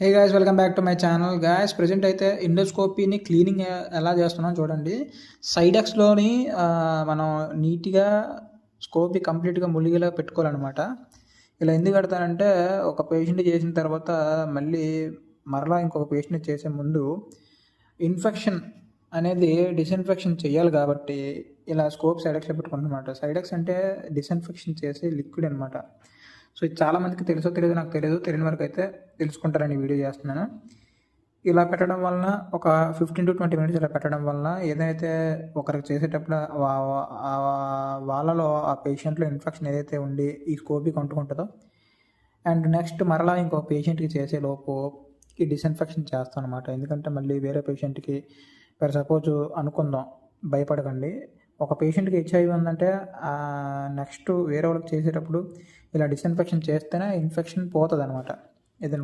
Hey guys welcome back to my channel guys. Present అయితే ఎండోస్కోపీని cleaning ఎలా చేస్తున్నాం చూడండి. సైడెక్స్లోని మనం నీట్గా స్కోపీ కంప్లీట్గా ములిగేలా పెట్టుకోవాలన్నమాట. ఇలా ఎందుకు పెడతానంటే ఒక పేషెంట్ చేసిన తర్వాత మళ్ళీ మరలా ఇంకొక పేషెంట్ చేసే ముందు ఇన్ఫెక్షన్ అనేది డిస్ఇన్ఫెక్షన్ చేయాలి కాబట్టి ఇలా స్కోప్ సైడెక్స్లో పెట్టుకుంటున్నమాట. సైడెక్స్ అంటే డిస్ఇన్ఫెక్షన్ చేసే లిక్విడ్ అనమాట. సో ఇది చాలామందికి తెలుసో తెలియదు, నాకు తెలియని వరకు అయితే తెలుసుకుంటారని వీడియో చేస్తున్నాను. ఇలా పెట్టడం వలన ఒక 15 to 20 మినిట్స్ ఇలా పెట్టడం వలన ఏదైతే ఒకరికి చేసేటప్పుడు వాళ్ళలో ఆ పేషెంట్లో ఇన్ఫెక్షన్ ఏదైతే ఉండి ఈ స్కోపీకి అంటుకుంటుందో అండ్ నెక్స్ట్ మరలా ఇంకో పేషెంట్కి చేసేలోపు ఈ డిస్ఇన్ఫెక్షన్ చేస్తాం అనమాట. ఎందుకంటే మళ్ళీ వేరే పేషెంట్కి ఫర్ సపోజ్ అనుకుందాం, భయపడకండి. ఒక పేషెంట్కి హెచ్ఐవి ఉందంటే నెక్స్ట్ వేరే వాళ్ళకి చేసేటప్పుడు ఇలా డిస్ఇన్ఫెక్షన్ చేస్తేనే ఇన్ఫెక్షన్ పోతుంది అనమాట. ఇది